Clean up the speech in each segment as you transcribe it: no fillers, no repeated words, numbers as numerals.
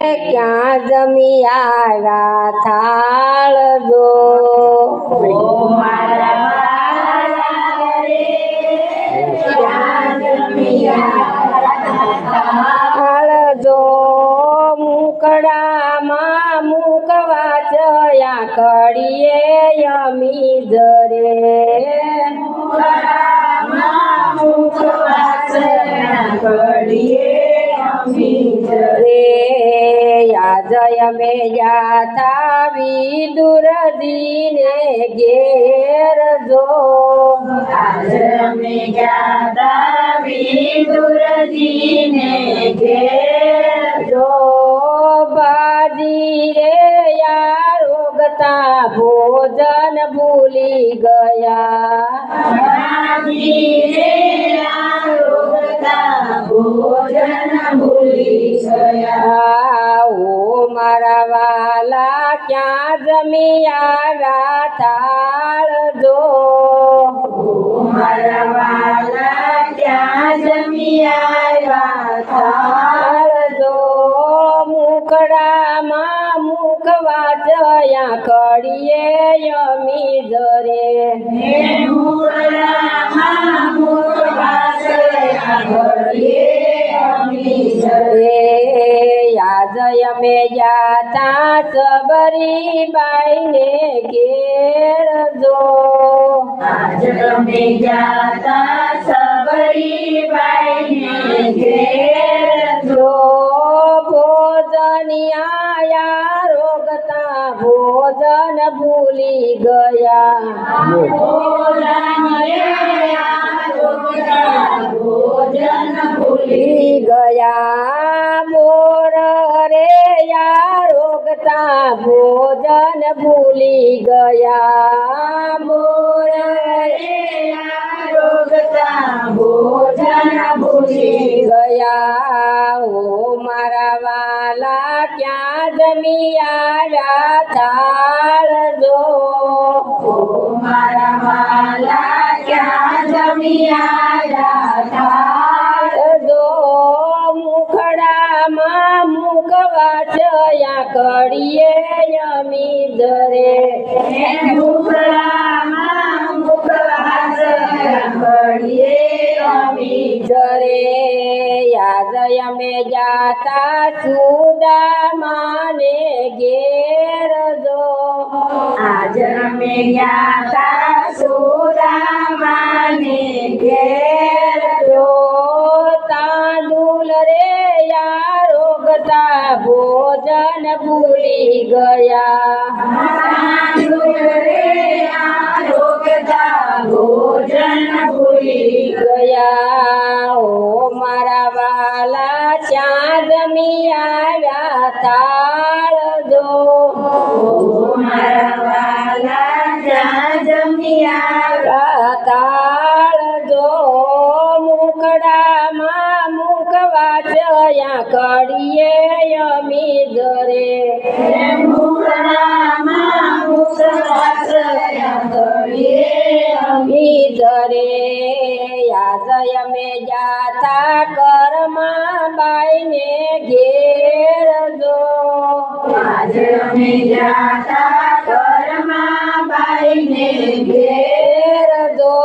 ક્યાં જમી આવ્યા થાળ જો થાળ જો મુકડામાં મુકવા ચયા કડીએ યમી જરે જય મે જાતા વિદુરજીને ઘેર જો મે જાતા વિદુરજીને ઘેર જો બાજી રે યારોગતા ભોજન ભૂલી ગયા ભોજન ભૂલી ગયા ઓ મારા વાલા ક્યાં જમી આવ્યા થાળ જો મારા વાલા ક્યાં જમી આવ્યા થાળ જો મુકડામાં મુકવા ચયા કડીએ યમી જરે જય મે જાતા સબરી બાઈને ઘેર જો મે જાતા સબરી બાઈને ઘેર જો ભોજનિયા રોગતા ભોજન ભૂલી ગયા ભોજન ભૂલી ગયા મોર રે યારોગતા ભોજન ભૂલી ગયા મોર ભોજન ભૂલી ગયા ઓ મારા વાલા ક્યાં જમી આવ્યા થાળ જો મારા વાલા ક્યાં જમી આવ્યા થાળ જો મુખડામાં મુકવા ચયા કડીએ યમી જરે જરે જય મે જાતા સુદામાને ઘેર જો આજ અમે જાતા સુદામાને ઘેર જો તાંદુલ રે યારોગતા ભોજન ભૂલી ગયા ભોજન ભૂલી ગયા ઓ મારા વાલા ક્યાં જમી આવ્યા થાળ જો મારા વાલા ક્યાં જમી આવ્યા થાળ જો મુકડામાં મુકવા ચયા કડીએ યમી જરે જરે જય મે જાતા કરમાં બાઈને ઘેર જો આજ અમે જાતા કરમાં બાઈને ઘેર જો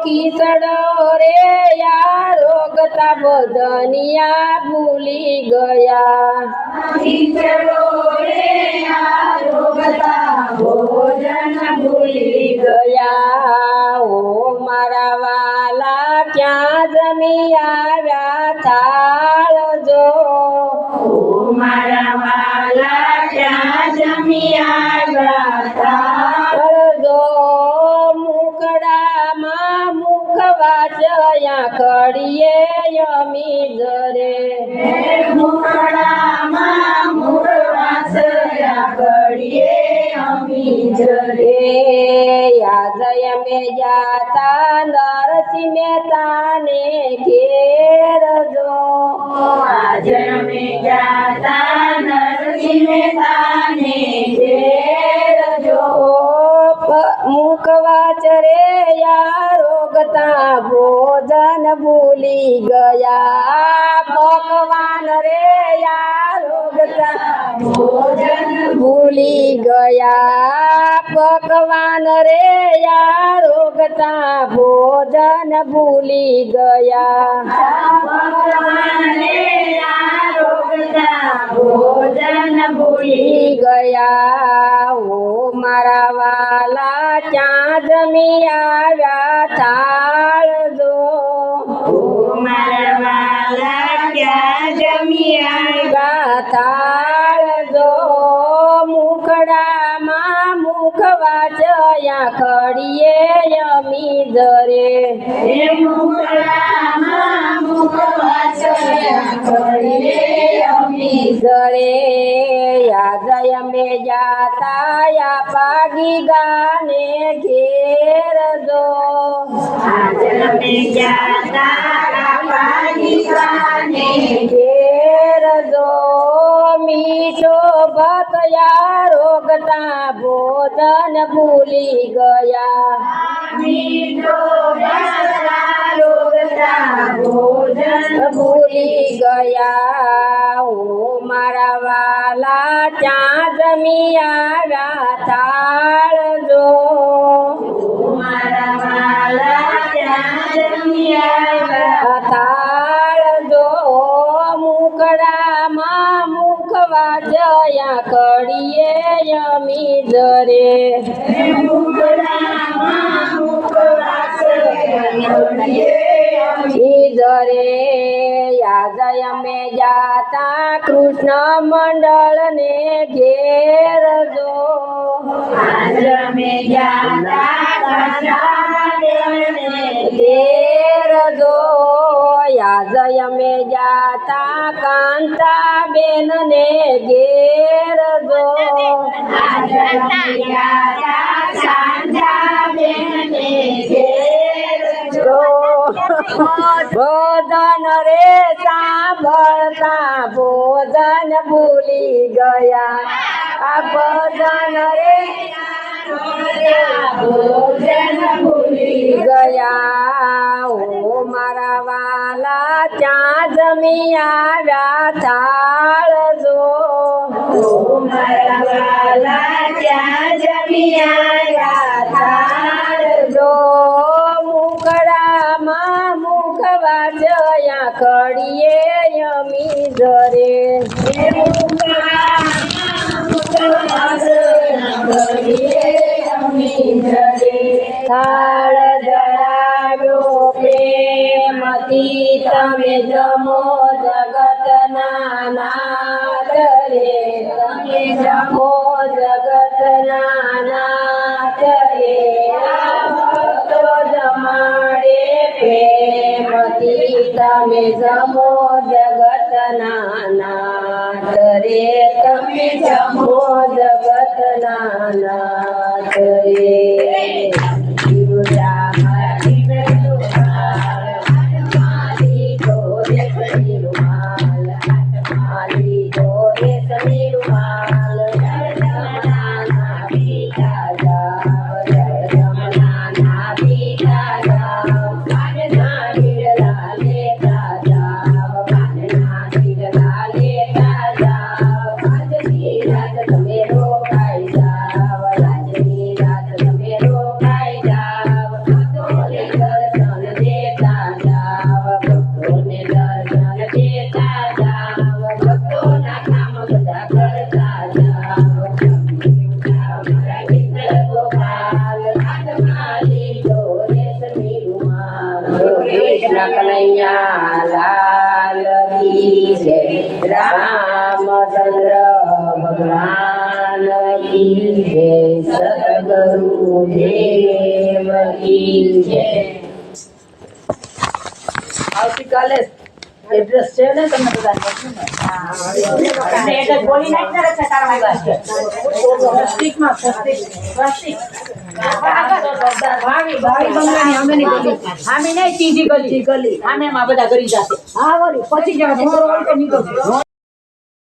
ખીસડો રે યારોગતા બદનિયા ભૂલી ગયા ભોજન ભૂલી ગયા ઓ મારા વાલા ક્યાં જમી આવ્યા થાળ જો મારા વાલા ક્યાં જમી આવ્યા થાળ જો મુકડામાં મુકવા ચયા કડીએ યમી જરે મુકડામાં મુકવા ચયા કડીએ યમી જરે જય મે જાતા નરસિંહ મહેતાને ઘેર જો આજ અમે જાતા નરસિંહ મહેતાને ઘેર જો મુકવા ચરે યારોગતા ભોજન ભૂલી ગયા ભગવાન રે યારોગતા ભોજન ભૂલી ગયા પકવાન રે આરોગતા ભોજન ભૂલી ગયા ભગવાને આરોગતા ભોજન ભૂલી ભૂલી ગયા ઓ મારા વાલા ક્યાં જમી આવ્યા તાળજો મારા વાલા ક્યાં જમી આવ્યા તાળજો મુખડામાં મુખ વાચયા ખડીએ યમી જરે હે મુખડામાં મુખ વાચયા ખડીએ અમી જરે યાદય મે જાતા યા પાગી ગાને ઘેર જો આજ અમે જાતા પાગી ગાને ઘેર જો મીઠો ભત રોગતા ભોજન ભૂલી ગયા મીઠો ભલા રોગતા ભોજન ભૂલી ગયા ઓ મારા વાલા ત્યાં જમી આવ્યા તાળજો મારા વાલા ત્યાં જમી આવ્યા તાળજો મુખડામાં મુખ વાજયા કડીએ યમી જરે હે મુખડામાં મુખ વાચયા ખડીએ અમી જરે યાદય મે જાતા કૃષ્ણ મંડળ ને ઘેર જો આજ અમે જાતા ઘેર જો યાદય મે જાતા કાંતા બેન ને ઘેર જો આજ અમે જાતા સાંજા બેનને ઘેર જો ભોજન રે સાંભળતા ભોજન ભૂલી ગયા આ ભોજન રે ભોજન ભૂલી ગયા ઓ મારા વાલા ત્યાં જમી આવ્યા તાળજો મારા વાલા ત્યાં જમી આવ્યા જો મુખડામાં મુખ વાજયા કડીએ યમી જરે થાળ ધરાવ્યો પ્રેમથી તમે જમો જગતના નાથ રે તમે જમો જગતના નાથ રે આ ભક્તો જમાડે પ્રેમથી તમે જમો જગતના નાથ રે તમે જમો જગતના નાથ રે કનૈયા લાલ કી જય રામચંદ્ર ભગવાન કી જય સદગુરુ દેવ કી જય આવતીકાલે એડ્રેસ છે ને તમને બધાને એટલે બોલી નાખ ને તારા વાગા પ્લાસ્ટિકમાં પ્લાસ્ટિક ભાવી બંગલાની સામેની ગલી સામે નહીં ત્રીજી ગલી આમે માં બધા કરી જશે હા વળી પછી જવા થોડો નીકળશે